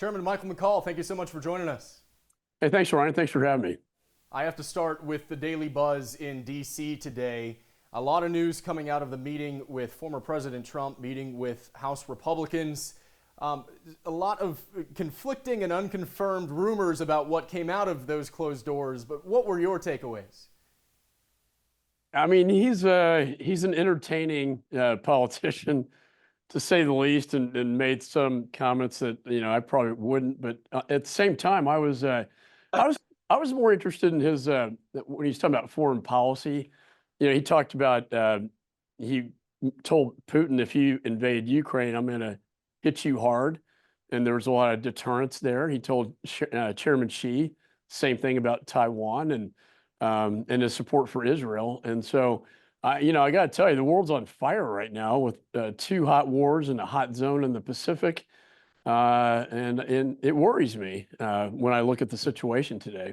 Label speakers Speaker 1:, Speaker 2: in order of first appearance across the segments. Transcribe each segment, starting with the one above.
Speaker 1: Chairman Michael McCaul, thank you so much for joining us.
Speaker 2: Hey, thanks, Ryan. Thanks for having me.
Speaker 1: I have to start with the daily buzz in D.C. today. A lot of news coming out of the meeting with former President Trump, meeting with House Republicans. A lot of conflicting and unconfirmed rumors about what came out of those closed doors. But what were your takeaways?
Speaker 2: I mean, he's an entertaining politician, to say the least, and made some comments that I probably wouldn't. But at the same time, I was more interested in his when he's talking about foreign policy. He talked about he told Putin, if you invade Ukraine, I'm going to hit you hard, and there was a lot of deterrence there. He told Chairman Xi same thing about Taiwan and his support for Israel. And so, I got to tell you, the world's on fire right now with two hot wars and a hot zone in the Pacific. And it worries me when I look at the situation today.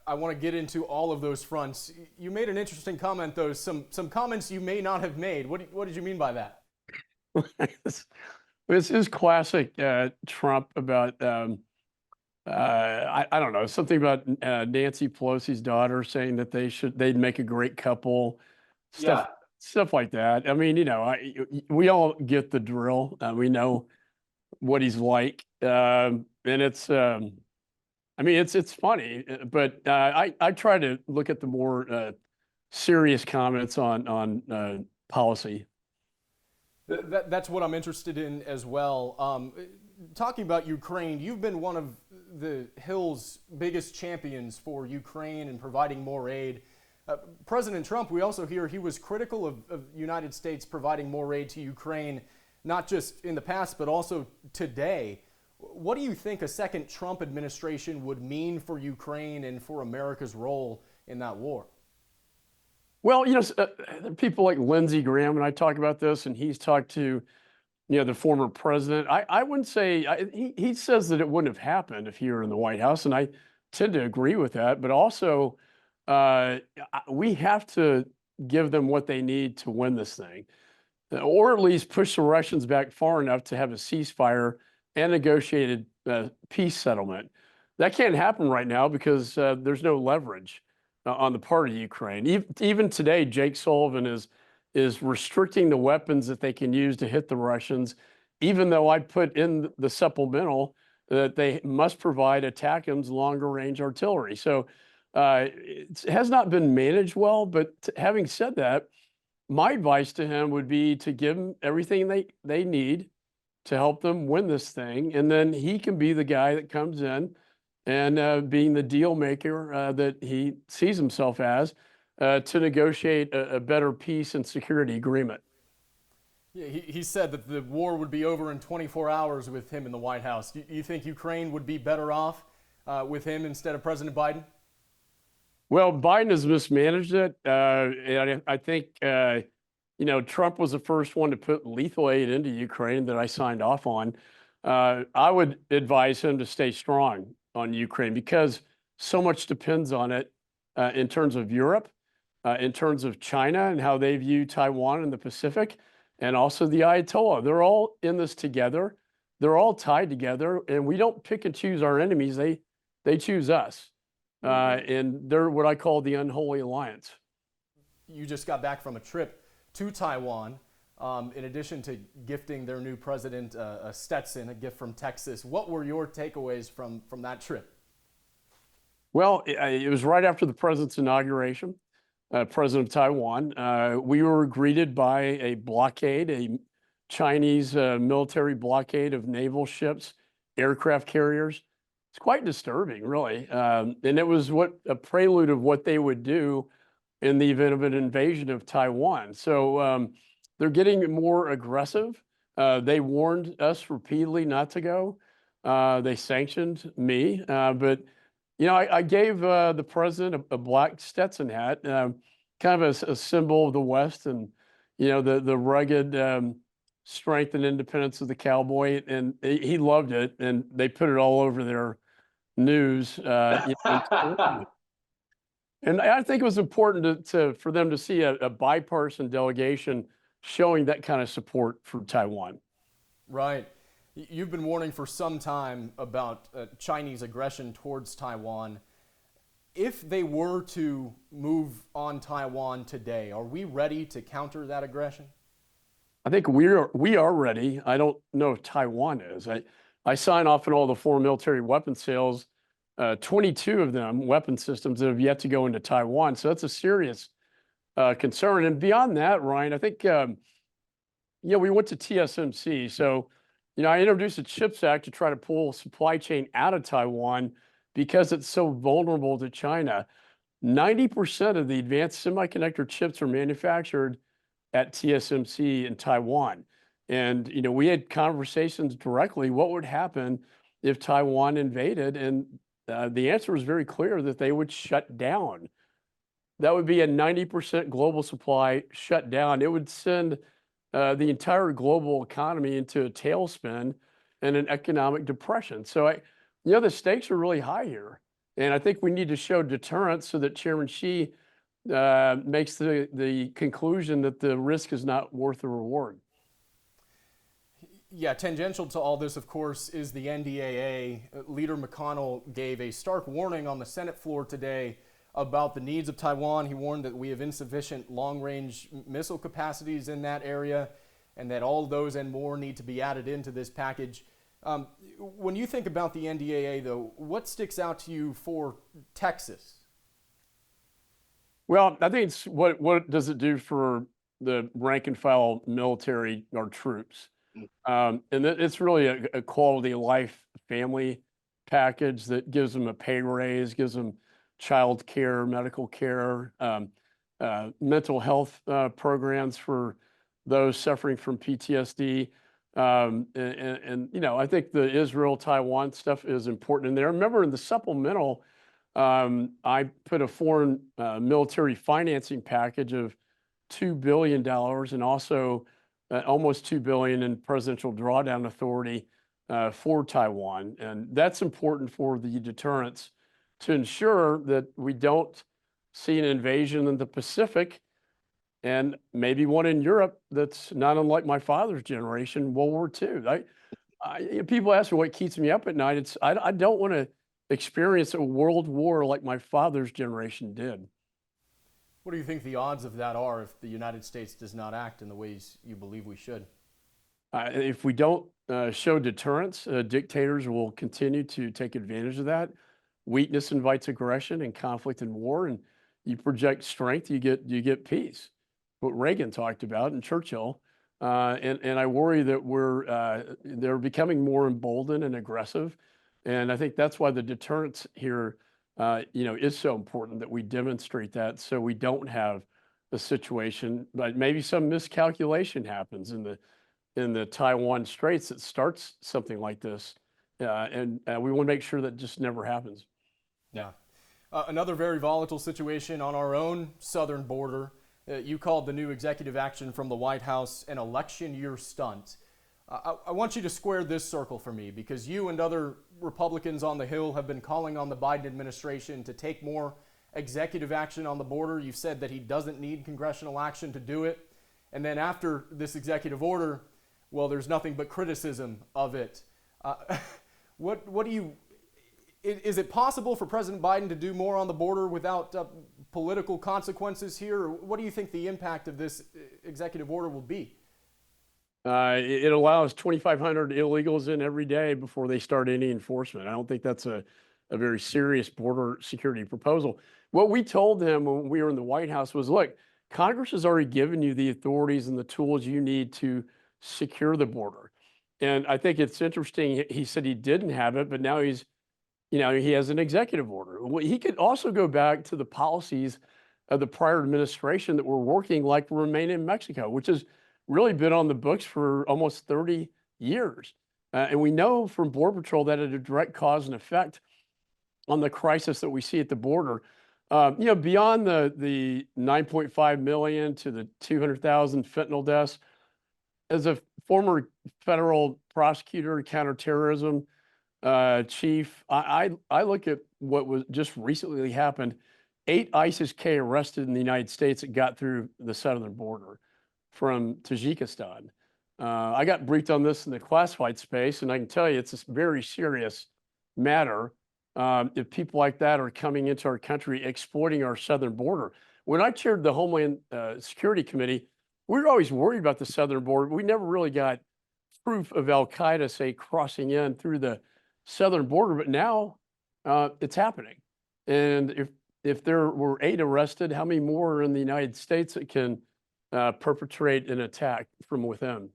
Speaker 1: I want to get into all of those fronts. You made an interesting comment, though, some comments you may not have made. What did you mean by that?
Speaker 2: This is classic Trump about, I don't know, something about Nancy Pelosi's daughter saying that they'd make a great couple, stuff like that. I mean, we all get the drill. We know what he's like, and it's funny, but I try to look at the more serious comments on policy.
Speaker 1: That's what I'm interested in as well. Talking about Ukraine, you've been one of the Hill's biggest champions for Ukraine and providing more aid. President Trump, we also hear he was critical of the United States providing more aid to Ukraine, not just in the past, but also today. What do you think a second Trump administration would mean for Ukraine and for America's role in that war?
Speaker 2: Well, people like Lindsey Graham, and I talk about this, and he's talked to, the former president. I wouldn't say, he says that it wouldn't have happened if he were in the White House, and I tend to agree with that. But also, we have to give them what they need to win this thing, or at least push the Russians back far enough to have a ceasefire and negotiated peace settlement. That can't happen right now because there's no leverage on the part of Ukraine. Even today, Jake Sullivan is restricting the weapons that they can use to hit the Russians, even though I put in the supplemental that they must provide ATACMS longer range artillery. So it has not been managed well, but having said that, my advice to him would be to give them everything they need to help them win this thing. And then he can be the guy that comes in and being the deal maker that he sees himself as to negotiate a better peace and security agreement.
Speaker 1: Yeah, he said that the war would be over in 24 hours with him in the White House. Do you think Ukraine would be better off with him instead of President Biden?
Speaker 2: Well, Biden has mismanaged it. And I think, Trump was the first one to put lethal aid into Ukraine that I signed off on. I would advise him to stay strong on Ukraine because so much depends on it in terms of Europe, in terms of China and how they view Taiwan and the Pacific, and also the Ayatollah. They're all in this together. They're all tied together, and we don't pick and choose our enemies. They choose us. And they're what I call the unholy alliance.
Speaker 1: You just got back from a trip to Taiwan, in addition to gifting their new president a Stetson, a gift from Texas. What were your takeaways from that trip?
Speaker 2: Well, it was right after the president's inauguration, president of Taiwan. We were greeted by a blockade, a Chinese military blockade of naval ships, aircraft carriers. It's quite disturbing, really. And it was a prelude of what they would do in the event of an invasion of Taiwan. So they're getting more aggressive. They warned us repeatedly not to go. They sanctioned me. But, I gave the president a black Stetson hat, kind of a symbol of the West and, the rugged strength and independence of the cowboy. And he loved it. And they put it all over their news. And I think it was important for them to see a bipartisan delegation showing that kind of support for Taiwan.
Speaker 1: Right. You've been warning for some time about Chinese aggression towards Taiwan. If they were to move on Taiwan today, are we ready to counter that aggression?
Speaker 2: I think we are ready. I don't know if Taiwan is. I sign off on all the foreign military weapon sales, 22 of them weapon systems that have yet to go into Taiwan. So that's a serious concern. And beyond that, Ryan, I think we went to TSMC. So I introduced the CHIPS Act to try to pull supply chain out of Taiwan because it's so vulnerable to China. 90% of the advanced semiconductor chips are manufactured at TSMC in Taiwan. And, we had conversations directly, what would happen if Taiwan invaded? And the answer was very clear that they would shut down. That would be a 90% global supply shut down. It would send the entire global economy into a tailspin and an economic depression. So, the stakes are really high here. And I think we need to show deterrence so that Chairman Xi makes the conclusion that the risk is not worth the reward.
Speaker 1: Yeah, tangential to all this, of course, is the NDAA. Leader McConnell gave a stark warning on the Senate floor today about the needs of Taiwan. He warned that we have insufficient long-range missile capacities in that area and that all those and more need to be added into this package. When you think about the NDAA, though, what sticks out to you for Texas?
Speaker 2: Well, I think it's what does it do for the rank and file military, our troops? And it's really a quality of life family package that gives them a pay raise, gives them child care, medical care, mental health programs for those suffering from PTSD. I think the Israel-Taiwan stuff is important in there. Remember, in the supplemental, I put a foreign military financing package of $2 billion and also almost $2 billion in presidential drawdown authority for Taiwan. And that's important for the deterrence to ensure that we don't see an invasion in the Pacific and maybe one in Europe that's not unlike my father's generation, World War II. People ask me what keeps me up at night. I don't want to experience a world war like my father's generation did.
Speaker 1: What do you think the odds of that are if the United States does not act in the ways you believe we should?
Speaker 2: If we don't show deterrence, dictators will continue to take advantage of that. Weakness invites aggression and conflict and war, and you project strength, you get peace. What Reagan talked about and Churchill, and I worry that they're becoming more emboldened and aggressive, and I think that's why the deterrence here, is so important that we demonstrate that, so we don't have a situation, but maybe some miscalculation happens in the Taiwan Straits that starts something like this, and we want to make sure that just never happens.
Speaker 1: Yeah. Another very volatile situation on our own southern border. You called the new executive action from the White House an election year stunt. I want you to square this circle for me, because you and other Republicans on the Hill have been calling on the Biden administration to take more executive action on the border. You've said that he doesn't need congressional action to do it. And then after this executive order, well, there's nothing but criticism of it. What do you... Is it possible for President Biden to do more on the border without political consequences here? Or what do you think the impact of this executive order will be?
Speaker 2: It allows 2,500 illegals in every day before they start any enforcement. I don't think that's a very serious border security proposal. What we told them when we were in the White House was, look, Congress has already given you the authorities and the tools you need to secure the border. And I think it's interesting. He said he didn't have it, but now he has an executive order. Well, he could also go back to the policies of the prior administration that were working, like Remain in Mexico, which has really been on the books for almost 30 years. And we know from Border Patrol that it had a direct cause and effect on the crisis that we see at the border. Beyond the 9.5 million to the 200,000 fentanyl deaths, as a former federal prosecutor, counterterrorism chief, I look at what was just recently happened. 8 ISIS-K arrested in the United States that got through the southern border from Tajikistan. I got briefed on this in the classified space, and I can tell you it's a very serious matter if people like that are coming into our country exploiting our southern border. When I chaired the Homeland Security Committee, we were always worried about the southern border. We never really got proof of Al Qaeda, say, crossing in through the southern border, but now it's happening. And if there were 8 arrested, how many more are in the United States that can perpetrate an attack from within?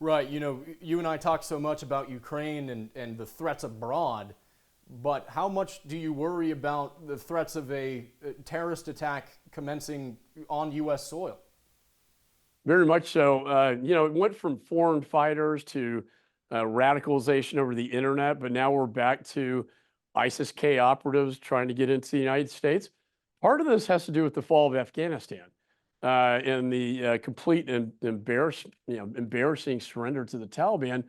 Speaker 1: Right. You know, you and I talk so much about Ukraine and the threats abroad, but how much do you worry about the threats of a terrorist attack commencing on U.S. soil?
Speaker 2: Very much so. It went from foreign fighters to radicalization over the internet, but now we're back to ISIS-K operatives trying to get into the United States. Part of this has to do with the fall of Afghanistan and the complete and embarrassing surrender to the Taliban.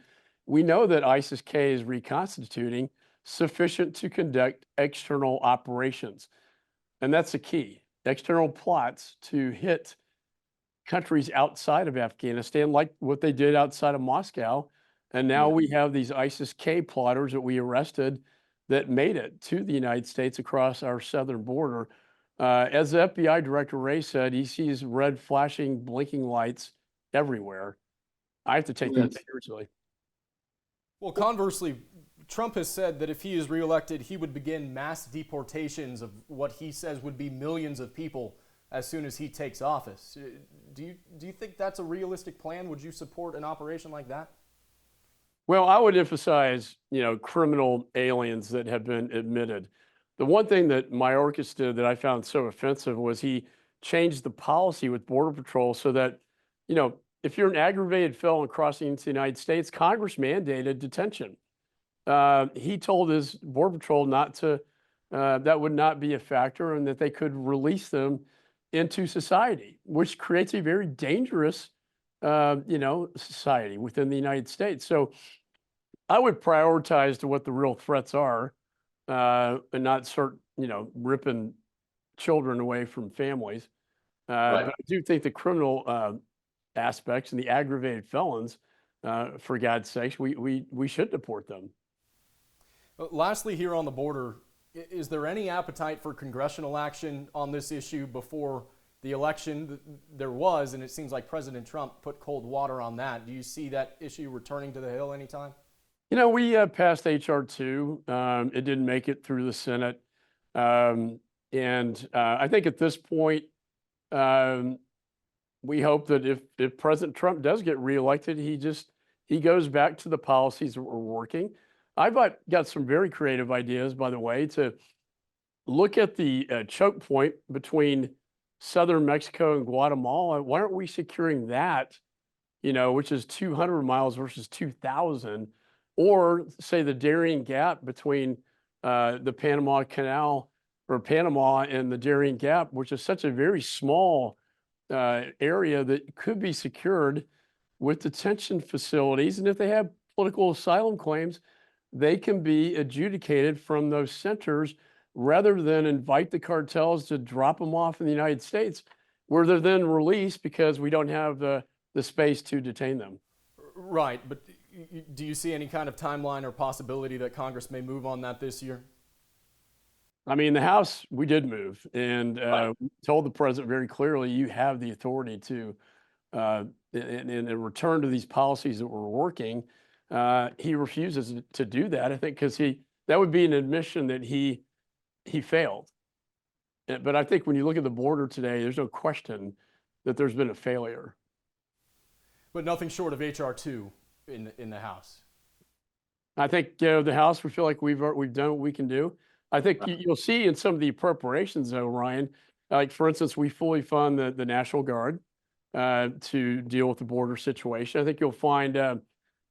Speaker 2: We know that ISIS-K is reconstituting sufficient to conduct external operations. And that's the key. External plots to hit countries outside of Afghanistan, like what they did outside of Moscow. And now we have these ISIS-K plotters that we arrested that made it to the United States across our southern border. As the FBI Director Wray said, he sees red flashing, blinking lights everywhere. I have to take that seriously.
Speaker 1: Well, conversely, Trump has said that if he is reelected, he would begin mass deportations of what he says would be millions of people as soon as he takes office. Do you think that's a realistic plan? Would you support an operation like that?
Speaker 2: Well, I would emphasize, criminal aliens that have been admitted. The one thing that Mayorkas did that I found so offensive was he changed the policy with Border Patrol so that, if you're an aggravated felon crossing into the United States, Congress mandated detention. He told his Border Patrol that would not be a factor and that they could release them into society, which creates a very dangerous, society within the United States. So I would prioritize to what the real threats are and not start, ripping children away from families. But I do think the criminal aspects and the aggravated felons, for God's sakes, we should deport them.
Speaker 1: Lastly, here on the border, is there any appetite for congressional action on this issue before the election? There was, and it seems like President Trump put cold water on that. Do you see that issue returning to the Hill anytime?
Speaker 2: We passed H.R. 2. It didn't make it through the Senate. And I think at this point, we hope that if President Trump does get reelected, he goes back to the policies that were working. I've got some very creative ideas, by the way, to look at the choke point between southern Mexico and Guatemala. Why aren't we securing that, which is 200 miles versus 2,000? Or say the Darien Gap between the Panama Canal or Panama and the Darien Gap, which is such a very small area that could be secured with detention facilities. And if they have political asylum claims, they can be adjudicated from those centers rather than invite the cartels to drop them off in the United States, where they're then released because we don't have the space to detain them.
Speaker 1: Right, but do you see any kind of timeline or possibility that Congress may move on that this year?
Speaker 2: I mean, the House, we did move and told the president very clearly, you have the authority to, in return to these policies that were working. He refuses to do that, I think, because that would be an admission that he failed. But I think when you look at the border today, there's no question that there's been a failure.
Speaker 1: But nothing short of H.R. 2 in the House.
Speaker 2: I think the House, we feel like we've done what we can do. I think you'll see in some of the appropriations, though, Ryan, like for instance, we fully fund the National Guard to deal with the border situation. I think you'll find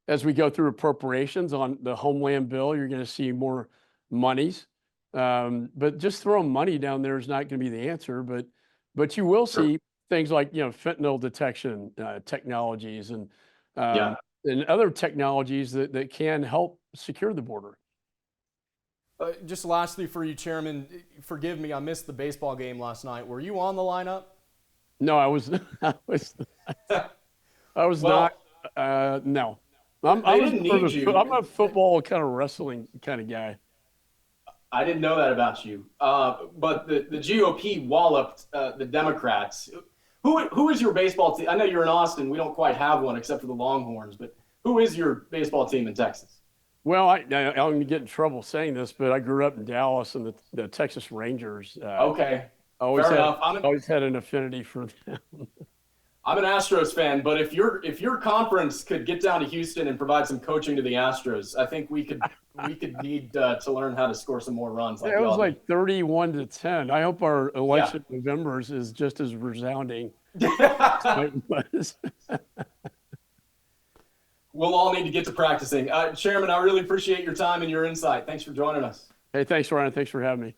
Speaker 2: as we go through appropriations on the Homeland bill, you're going to see more monies. But just throwing money down there is not going to be the answer. But you will see things like fentanyl detection technologies and other technologies that can help secure the border.
Speaker 1: Just lastly for you, Chairman, forgive me, I missed the baseball game last night. Were you on the lineup?
Speaker 2: No, I was. I was
Speaker 1: Well,
Speaker 2: not. No, I
Speaker 1: they
Speaker 2: was
Speaker 1: didn't
Speaker 2: more
Speaker 1: need
Speaker 2: of a, I'm
Speaker 1: you.
Speaker 2: a football kind of wrestling kind of guy.
Speaker 1: I didn't know that about you. But the GOP walloped the Democrats. Who is your baseball team? I know you're in Austin. We don't quite have one except for the Longhorns. But who is your baseball team in Texas?
Speaker 2: Well, I'm going to get in trouble saying this, but I grew up in Dallas, and the Texas Rangers
Speaker 1: Okay,
Speaker 2: always
Speaker 1: fair
Speaker 2: had
Speaker 1: enough.
Speaker 2: always had an affinity for them.
Speaker 1: I'm an Astros fan, but if your conference could get down to Houston and provide some coaching to the Astros, I think we could need to learn how to score some more runs like
Speaker 2: It was
Speaker 1: y'all do.
Speaker 2: like 31-10. I hope our
Speaker 1: Yeah.
Speaker 2: election in November is just as resounding as it was.
Speaker 1: We'll all need to get to practicing. Chairman, I really appreciate your time and your insight. Thanks for joining us.
Speaker 2: Hey, thanks, Ryan. Thanks for having me.